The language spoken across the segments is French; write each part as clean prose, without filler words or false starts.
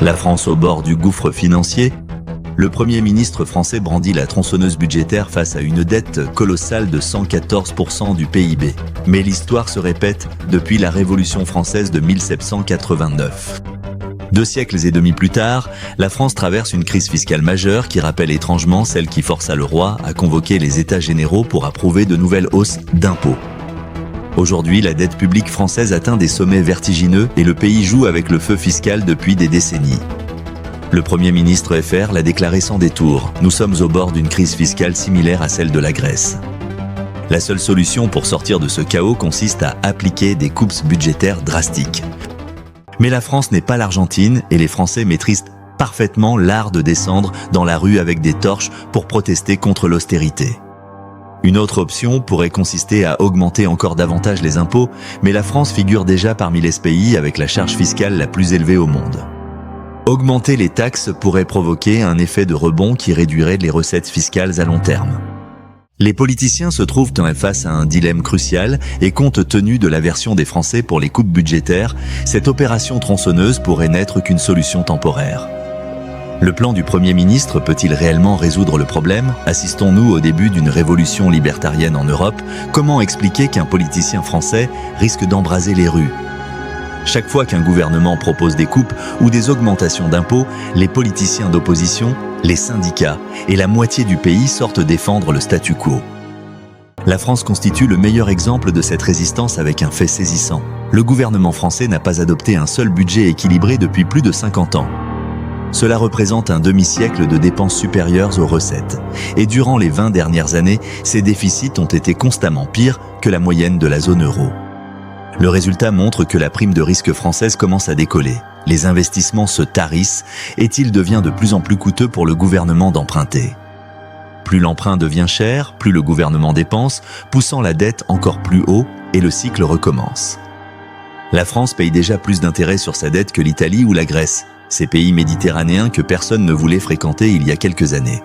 La France au bord du gouffre financier, le Premier ministre français brandit la tronçonneuse budgétaire face à une dette colossale de 114% du PIB. Mais l'histoire se répète depuis la Révolution française de 1789. 2 siècles et demi plus tard, la France traverse une crise fiscale majeure qui rappelle étrangement celle qui força le roi à convoquer les États généraux pour approuver de nouvelles hausses d'impôts. Aujourd'hui, la dette publique française atteint des sommets vertigineux et le pays joue avec le feu fiscal depuis des décennies. Le Premier ministre FR l'a déclaré sans détour, nous sommes au bord d'une crise fiscale similaire à celle de la Grèce. La seule solution pour sortir de ce chaos consiste à appliquer des coupes budgétaires drastiques. Mais la France n'est pas l'Argentine et les Français maîtrisent parfaitement l'art de descendre dans la rue avec des torches pour protester contre l'austérité. Une autre option pourrait consister à augmenter encore davantage les impôts, mais la France figure déjà parmi les pays avec la charge fiscale la plus élevée au monde. Augmenter les taxes pourrait provoquer un effet de rebond qui réduirait les recettes fiscales à long terme. Les politiciens se trouvent face à un dilemme crucial et compte tenu de l'aversion des Français pour les coupes budgétaires, cette opération tronçonneuse pourrait n'être qu'une solution temporaire. Le plan du Premier ministre peut-il réellement résoudre le problème? Assistons-nous au début d'une révolution libertarienne en Europe? Comment expliquer qu'un politicien français risque d'embraser les rues? Chaque fois qu'un gouvernement propose des coupes ou des augmentations d'impôts, les politiciens d'opposition, les syndicats et la moitié du pays sortent défendre le statu quo. La France constitue le meilleur exemple de cette résistance avec un fait saisissant. Le gouvernement français n'a pas adopté un seul budget équilibré depuis plus de 50 ans. Cela représente un demi-siècle de dépenses supérieures aux recettes. Et durant les 20 dernières années, ces déficits ont été constamment pires que la moyenne de la zone euro. Le résultat montre que la prime de risque française commence à décoller. Les investissements se tarissent et il devient de plus en plus coûteux pour le gouvernement d'emprunter. Plus l'emprunt devient cher, plus le gouvernement dépense, poussant la dette encore plus haut et le cycle recommence. La France paye déjà plus d'intérêts sur sa dette que l'Italie ou la Grèce, ces pays méditerranéens que personne ne voulait fréquenter il y a quelques années.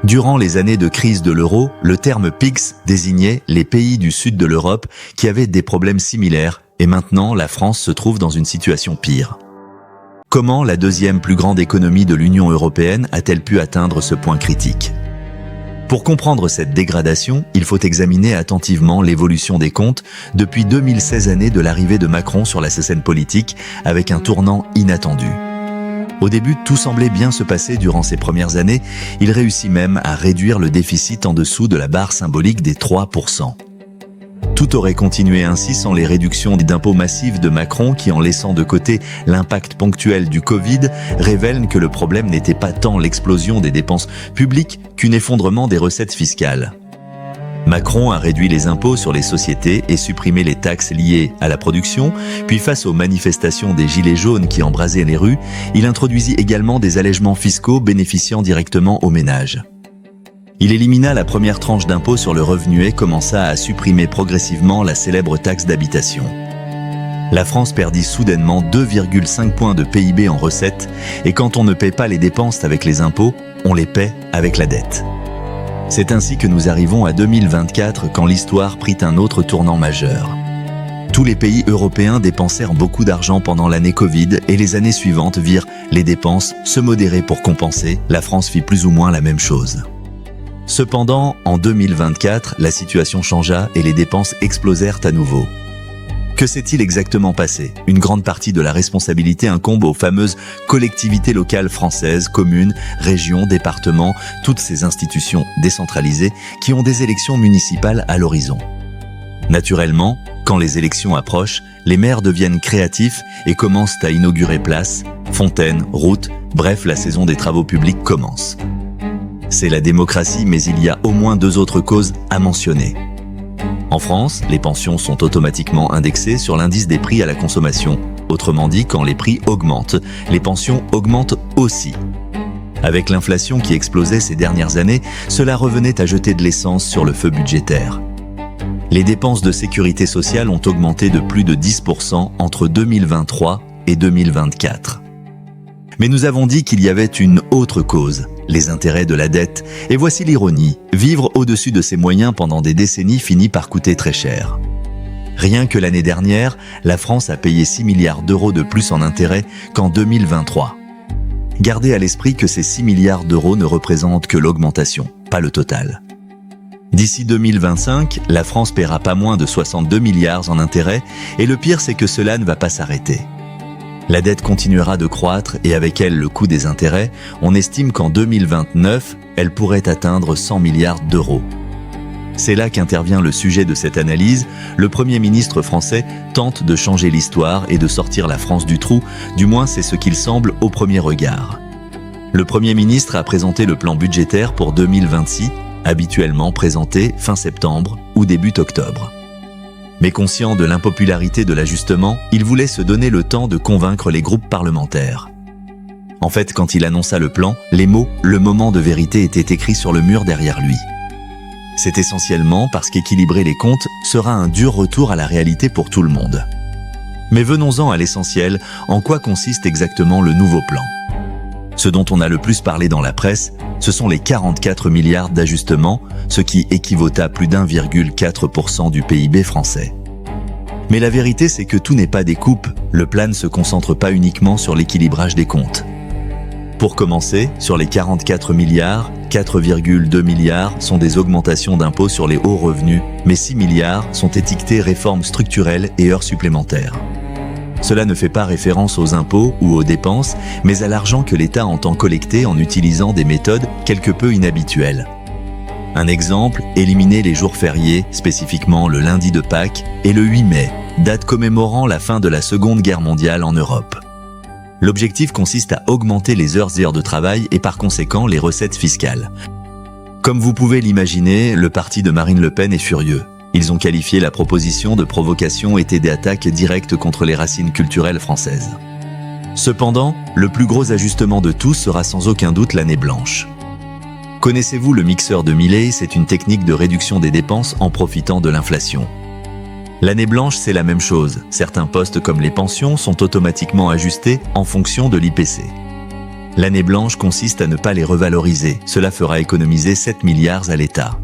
Durant les années de crise de l'euro, le terme PIGS désignait les pays du sud de l'Europe qui avaient des problèmes similaires et maintenant la France se trouve dans une situation pire. Comment la deuxième plus grande économie de l'Union européenne a-t-elle pu atteindre ce point critique? Pour comprendre cette dégradation, il faut examiner attentivement l'évolution des comptes depuis 2016 années de l'arrivée de Macron sur la scène politique avec un tournant inattendu. Au début, tout semblait bien se passer durant ces premières années. Il réussit même à réduire le déficit en dessous de la barre symbolique des 3%. Tout aurait continué ainsi sans les réductions d'impôts massives de Macron qui, en laissant de côté l'impact ponctuel du Covid, révèlent que le problème n'était pas tant l'explosion des dépenses publiques qu'un effondrement des recettes fiscales. Macron a réduit les impôts sur les sociétés et supprimé les taxes liées à la production, puis face aux manifestations des gilets jaunes qui embrasaient les rues, il introduisit également des allègements fiscaux bénéficiant directement aux ménages. Il élimina la première tranche d'impôt sur le revenu et commença à supprimer progressivement la célèbre taxe d'habitation. La France perdit soudainement 2,5 points de PIB en recettes, et quand on ne paie pas les dépenses avec les impôts, on les paie avec la dette. C'est ainsi que nous arrivons à 2024 quand l'histoire prit un autre tournant majeur. Tous les pays européens dépensèrent beaucoup d'argent pendant l'année Covid et les années suivantes virent les dépenses se modérer pour compenser. La France fit plus ou moins la même chose. Cependant, en 2024, la situation changea et les dépenses explosèrent à nouveau. Que s'est-il exactement passé? Une grande partie de la responsabilité incombe aux fameuses collectivités locales françaises, communes, régions, départements, toutes ces institutions décentralisées qui ont des élections municipales à l'horizon. Naturellement, quand les élections approchent, les maires deviennent créatifs et commencent à inaugurer places, fontaines, routes, bref, la saison des travaux publics commence. C'est la démocratie, mais il y a au moins 2 autres causes à mentionner. En France, les pensions sont automatiquement indexées sur l'indice des prix à la consommation. Autrement dit, quand les prix augmentent, les pensions augmentent aussi. Avec l'inflation qui explosait ces dernières années, cela revenait à jeter de l'essence sur le feu budgétaire. Les dépenses de sécurité sociale ont augmenté de plus de 10% entre 2023 et 2024. Mais nous avons dit qu'il y avait une autre cause, les intérêts de la dette. Et voici l'ironie, vivre au-dessus de ses moyens pendant des décennies finit par coûter très cher. Rien que l'année dernière, la France a payé 6 milliards d'euros de plus en intérêts qu'en 2023. Gardez à l'esprit que ces 6 milliards d'euros ne représentent que l'augmentation, pas le total. D'ici 2025, la France paiera pas moins de 62 milliards en intérêts et le pire c'est que cela ne va pas s'arrêter. La dette continuera de croître et avec elle le coût des intérêts, on estime qu'en 2029, elle pourrait atteindre 100 milliards d'euros. C'est là qu'intervient le sujet de cette analyse. Le Premier ministre français tente de changer l'histoire et de sortir la France du trou, du moins c'est ce qu'il semble au premier regard. Le Premier ministre a présenté le plan budgétaire pour 2026, habituellement présenté fin septembre ou début octobre. Mais conscient de l'impopularité de l'ajustement, il voulait se donner le temps de convaincre les groupes parlementaires. En fait, quand il annonça le plan, les mots « le moment de vérité » étaient écrits sur le mur derrière lui. C'est essentiellement parce qu'équilibrer les comptes sera un dur retour à la réalité pour tout le monde. Mais venons-en à l'essentiel, en quoi consiste exactement le nouveau plan ? Ce dont on a le plus parlé dans la presse, ce sont les 44 milliards d'ajustements, ce qui équivaut à plus d'1,4% du PIB français. Mais la vérité, c'est que tout n'est pas des coupes, le plan ne se concentre pas uniquement sur l'équilibrage des comptes. Pour commencer, sur les 44 milliards, 4,2 milliards sont des augmentations d'impôts sur les hauts revenus, mais 6 milliards sont étiquetés réformes structurelles et heures supplémentaires. Cela ne fait pas référence aux impôts ou aux dépenses, mais à l'argent que l'État entend collecter en utilisant des méthodes quelque peu inhabituelles. Un exemple, éliminer les jours fériés, spécifiquement le lundi de Pâques et le 8 mai, date commémorant la fin de la Seconde Guerre mondiale en Europe. L'objectif consiste à augmenter les heures et heures de travail et par conséquent les recettes fiscales. Comme vous pouvez l'imaginer, le parti de Marine Le Pen est furieux. Ils ont qualifié la proposition de provocation et des attaques directes contre les racines culturelles françaises. Cependant, le plus gros ajustement de tous sera sans aucun doute l'année blanche. Connaissez-vous le mixeur de Milei ? C'est une technique de réduction des dépenses en profitant de l'inflation. L'année blanche, c'est la même chose. Certains postes comme les pensions sont automatiquement ajustés en fonction de l'IPC. L'année blanche consiste à ne pas les revaloriser. Cela fera économiser 7 milliards à l'État.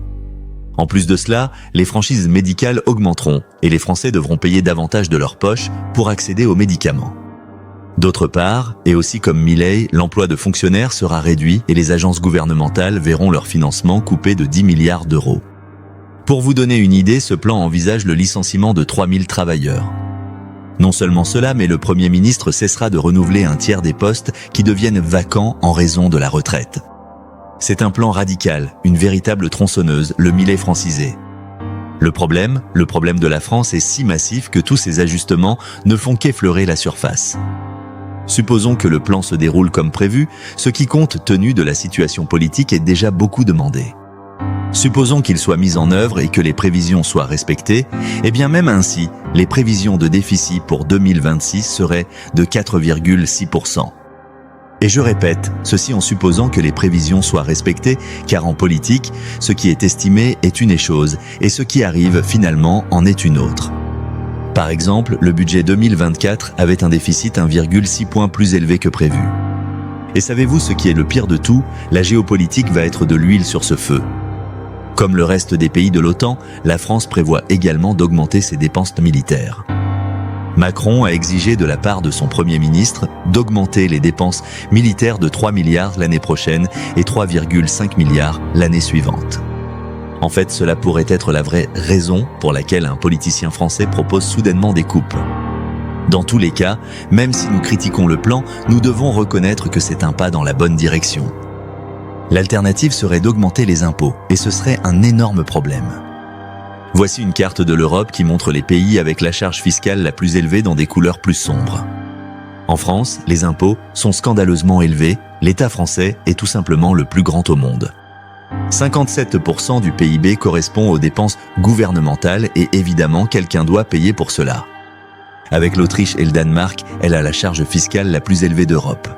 En plus de cela, les franchises médicales augmenteront et les Français devront payer davantage de leur poche pour accéder aux médicaments. D'autre part, et aussi comme Milei, l'emploi de fonctionnaires sera réduit et les agences gouvernementales verront leur financement coupé de 10 milliards d'euros. Pour vous donner une idée, ce plan envisage le licenciement de 3000 travailleurs. Non seulement cela, mais le Premier ministre cessera de renouveler un tiers des postes qui deviennent vacants en raison de la retraite. C'est un plan radical, une véritable tronçonneuse, le Milei francisé. Le problème de la France est si massif que tous ces ajustements ne font qu'effleurer la surface. Supposons que le plan se déroule comme prévu, ce qui compte tenu de la situation politique est déjà beaucoup demandé. Supposons qu'il soit mis en œuvre et que les prévisions soient respectées, et bien même ainsi, les prévisions de déficit pour 2026 seraient de 4,6%. Et je répète, ceci en supposant que les prévisions soient respectées, car en politique, ce qui est estimé est une chose, et ce qui arrive finalement en est une autre. Par exemple, le budget 2024 avait un déficit 1,6 point plus élevé que prévu. Et savez-vous ce qui est le pire de tout ? La géopolitique va être de l'huile sur ce feu. Comme le reste des pays de l'OTAN, la France prévoit également d'augmenter ses dépenses militaires. Macron a exigé de la part de son Premier ministre d'augmenter les dépenses militaires de 3 milliards l'année prochaine et 3,5 milliards l'année suivante. En fait, cela pourrait être la vraie raison pour laquelle un politicien français propose soudainement des coupes. Dans tous les cas, même si nous critiquons le plan, nous devons reconnaître que c'est un pas dans la bonne direction. L'alternative serait d'augmenter les impôts, et ce serait un énorme problème. Voici une carte de l'Europe qui montre les pays avec la charge fiscale la plus élevée dans des couleurs plus sombres. En France, les impôts sont scandaleusement élevés, l'État français est tout simplement le plus grand au monde. 57% du PIB correspond aux dépenses gouvernementales et évidemment quelqu'un doit payer pour cela. Avec l'Autriche et le Danemark, elle a la charge fiscale la plus élevée d'Europe.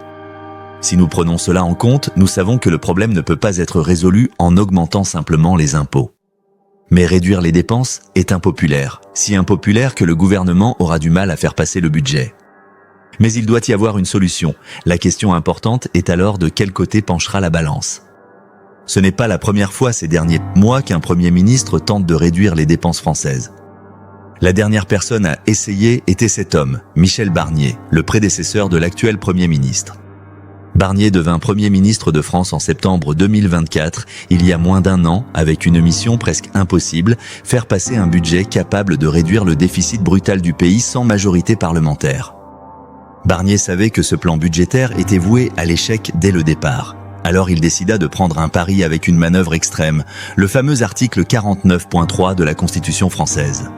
Si nous prenons cela en compte, nous savons que le problème ne peut pas être résolu en augmentant simplement les impôts. Mais réduire les dépenses est impopulaire, si impopulaire que le gouvernement aura du mal à faire passer le budget. Mais il doit y avoir une solution. La question importante est alors de quel côté penchera la balance. Ce n'est pas la première fois ces derniers mois qu'un Premier ministre tente de réduire les dépenses françaises. La dernière personne à essayer était cet homme, Michel Barnier, le prédécesseur de l'actuel Premier ministre. Barnier devint Premier ministre de France en septembre 2024, il y a moins d'un an, avec une mission presque impossible, faire passer un budget capable de réduire le déficit brutal du pays sans majorité parlementaire. Barnier savait que ce plan budgétaire était voué à l'échec dès le départ. Alors il décida de prendre un pari avec une manœuvre extrême, le fameux article 49.3 de la Constitution française.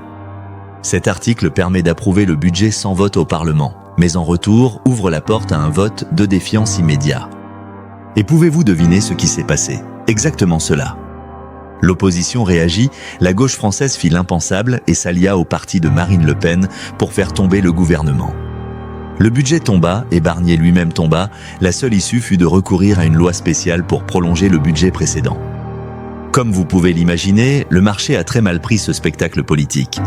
Cet article permet d'approuver le budget sans vote au Parlement, mais en retour ouvre la porte à un vote de défiance immédiat. Et pouvez-vous deviner ce qui s'est passé? Exactement cela. L'opposition réagit, la gauche française fit l'impensable et s'allia au parti de Marine Le Pen pour faire tomber le gouvernement. Le budget tomba et Barnier lui-même tomba, la seule issue fut de recourir à une loi spéciale pour prolonger le budget précédent. Comme vous pouvez l'imaginer, le marché a très mal pris ce spectacle politique.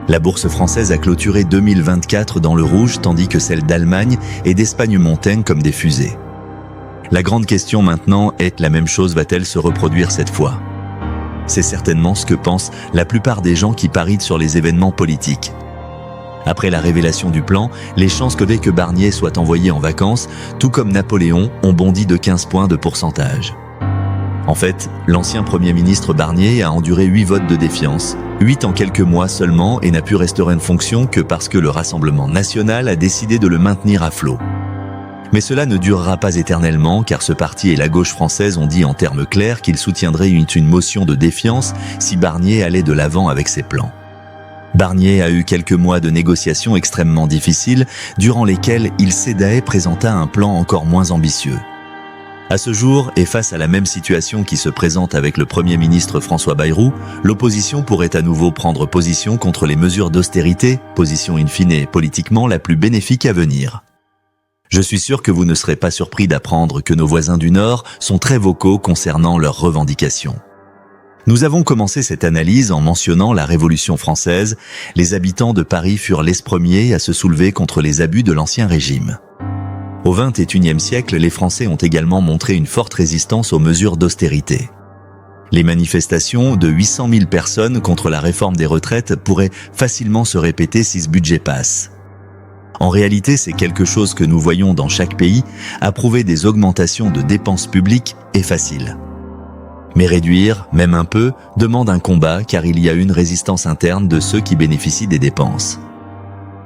La bourse française a clôturé 2024 dans le rouge, tandis que celle d'Allemagne et d'Espagne montaient comme des fusées. La grande question maintenant est, la même chose va-t-elle se reproduire cette fois? C'est certainement ce que pensent la plupart des gens qui parient sur les événements politiques. Après la révélation du plan, les chances que Barnier soit envoyé en vacances, tout comme Napoléon, ont bondi de 15 points de pourcentage. En fait, l'ancien Premier ministre Barnier a enduré 8 votes de défiance, 8 en quelques mois seulement, et n'a pu rester en fonction que parce que le Rassemblement national a décidé de le maintenir à flot. Mais cela ne durera pas éternellement, car ce parti et la gauche française ont dit en termes clairs qu'ils soutiendraient une motion de défiance si Barnier allait de l'avant avec ses plans. Barnier a eu quelques mois de négociations extrêmement difficiles, durant lesquels il céda et présenta un plan encore moins ambitieux. À ce jour, et face à la même situation qui se présente avec le Premier ministre François Bayrou, l'opposition pourrait à nouveau prendre position contre les mesures d'austérité, position in fine politiquement la plus bénéfique à venir. Je suis sûr que vous ne serez pas surpris d'apprendre que nos voisins du Nord sont très vocaux concernant leurs revendications. Nous avons commencé cette analyse en mentionnant la Révolution française. Les habitants de Paris furent les premiers à se soulever contre les abus de l'Ancien Régime. Au XXIe siècle, les Français ont également montré une forte résistance aux mesures d'austérité. Les manifestations de 800 000 personnes contre la réforme des retraites pourraient facilement se répéter si ce budget passe. En réalité, c'est quelque chose que nous voyons dans chaque pays, approuver des augmentations de dépenses publiques est facile. Mais réduire, même un peu, demande un combat car il y a une résistance interne de ceux qui bénéficient des dépenses.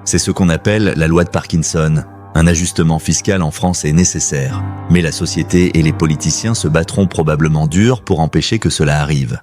C'est ce qu'on appelle la loi de Parkinson. Un ajustement fiscal en France est nécessaire, mais la société et les politiciens se battront probablement dur pour empêcher que cela arrive.